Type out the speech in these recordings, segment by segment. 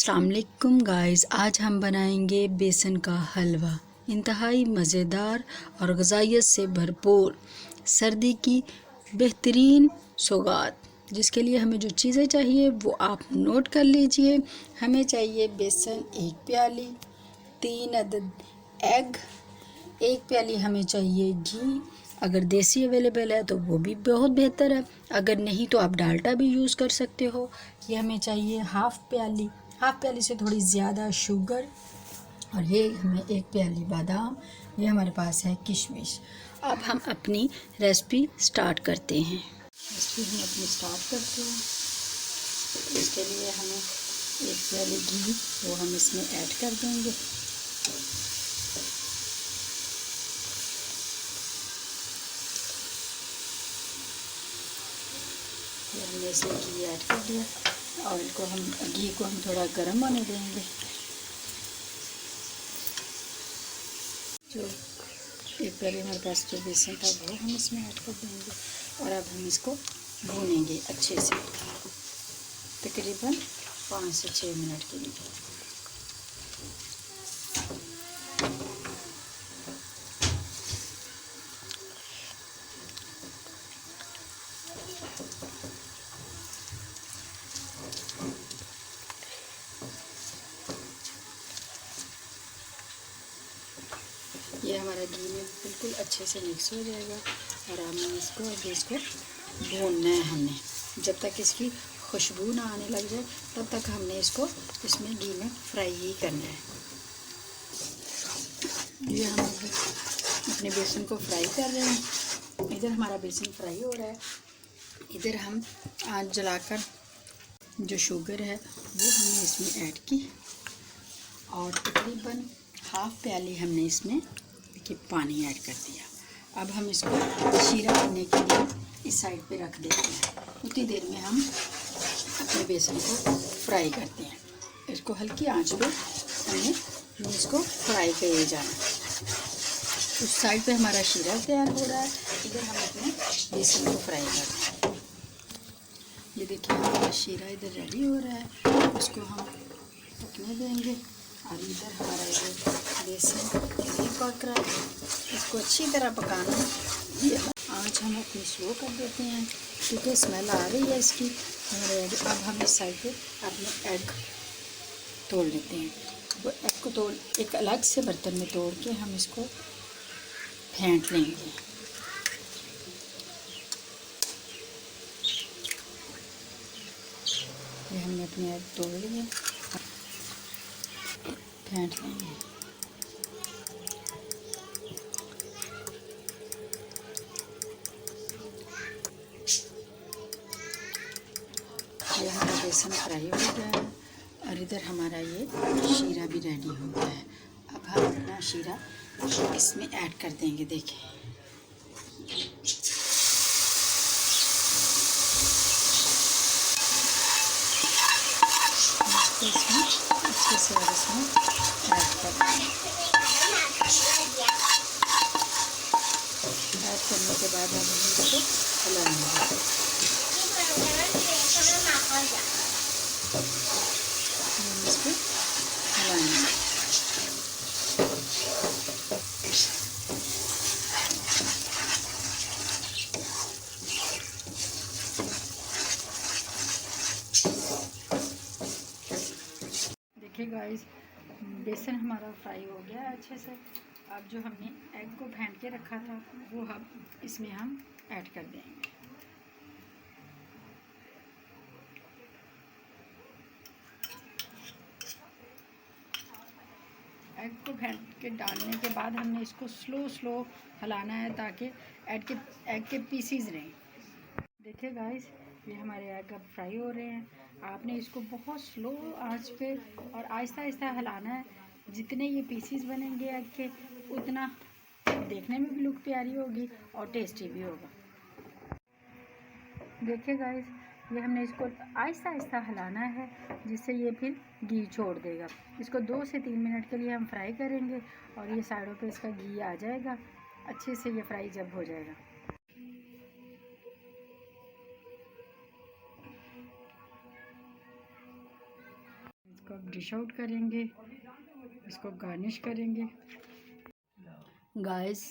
अस्सलाम वालेकुम गाइस, आज हम बनाएंगे बेसन का हलवा। इंतहाई मज़ेदार और ग़ज़ाइयत से भरपूर सर्दी की बेहतरीन सौगात। जिसके लिए हमें जो चीज़ें चाहिए वो आप नोट कर लीजिए। हमें चाहिए बेसन 1 प्याली, 3 अदद एग, 1 प्याली हमें चाहिए घी। अगर देसी अवेलेबल है तो वो भी बहुत बेहतर है, अगर नहीं तो आप डाल्डा भी यूज़ कर सकते हो। ये हमें चाहिए हाफ़ प्याली से थोड़ी ज़्यादा शुगर, और ये हमें 1 प्याली बादाम। ये हमारे पास है किशमिश। अब हम अपनी रेसिपी स्टार्ट करते हैं। इसके लिए हमें 1 प्याली घी वो हम इसमें ऐड कर देंगे। हमने इसमें घी ऐड कर दिया। घी को हम थोड़ा गर्म होने देंगे। जो 1 प्याली हमारे पास जो बेसन था वो हम इसमें ऐड कर देंगे, और अब हम इसको भूनेंगे अच्छे से तकरीबन 5 से 6 मिनट के लिए। ये हमारा घी में बिल्कुल अच्छे से मिक्स हो जाएगा, और हमने इसको भूनना है। हमने जब तक इसकी खुशबू ना आने लग जाए तब तक हमने इसको इसमें घी में फ्राई ही करना है। ये हम अपने बेसन को फ्राई कर रहे हैं। इधर हमारा बेसन फ्राई हो रहा है, इधर हम आंच जलाकर जो शुगर है वो हमने इसमें ऐड की, और तकरीबन हाफ़ प्याली हमने इसमें पानी ऐड कर दिया। अब हम इसको शीरा करने के लिए इस साइड पे रख देते हैं। उतनी देर में हम अपने बेसन को फ्राई करते हैं। इसको हल्की आंच पे हमें इसको फ्राई किए जाना। उस साइड पे हमारा शीरा तैयार हो रहा है, इधर हम अपने बेसन को फ्राई कर रहे हैं। ये देखिए हमारा शीरा इधर रेडी हो रहा है, उसको हम पकने देंगे। और इधर हमारा ये बेसन नहीं पक रहा है, इसको अच्छी तरह पकाना है। ये आँच हम अपनी स्लो कर देते हैं क्योंकि स्मेल आ रही है इसकी। अब हम इस साइड पे अपने एग तोड़ लेते हैं। वो एग को एक अलग से बर्तन में तोड़ के हम इसको फेंट लेंगे। ये हमने अपने एग तोड़ लिए, फेंट लेंगे। ये हमारा बेसन फ्राई हो गया है, और इधर हमारा ये शीरा भी रेडी हो गया है। अब हम अपना शीरा इसमें ऐड कर देंगे। देखें इसमें अच्छे से और इसमें ऐड कर देंगे। ऐड करने के बाद हम इसको हिलाएंगे। इसको हिलाएंगे। देखिए गाइस, बेसन हमारा फ्राई हो गया है अच्छे से। अब जो हमने एग को फेंट के रखा था वो इसमें हम ऐड कर देंगे। एग को फेंट के डालने के बाद हमने इसको स्लो हिलाना है ताकि एग के पीसीज रहें। देखिए गाइस, ये हमारे एग अब फ्राई हो रहे हैं। आपने इसको बहुत स्लो आंच पे और आहिस्ता आहिस्ता हिलाना है। जितने ये पीसीज बनेंगे एग के, उतना देखने में भी लुक प्यारी होगी और टेस्टी भी होगा। देखिए गाइस, ये हमने इसको आहिस्ता आहिस्ता हिलाना है जिससे ये फिर घी छोड़ देगा। इसको 2 से 3 मिनट के लिए हम फ्राई करेंगे, और ये साइडों पे इसका घी आ जाएगा अच्छे से। ये फ्राई जब हो जाएगा, इसको अब डिश आउट करेंगे, इसको गार्निश करेंगे। गाइस,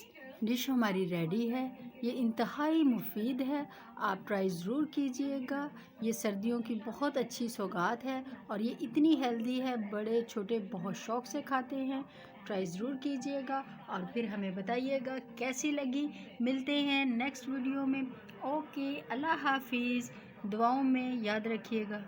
डिश हमारी रेडी है। ये इंतहाई मुफीद है, आप ट्राई ज़रूर कीजिएगा। ये सर्दियों की बहुत अच्छी सौगात है और ये इतनी हेल्दी है, बड़े छोटे बहुत शौक़ से खाते हैं। ट्राई ज़रूर कीजिएगा और फिर हमें बताइएगा कैसी लगी। मिलते हैं नेक्स्ट वीडियो में। ओके, अल्लाह हाफिज़। दुआओं में याद रखिएगा।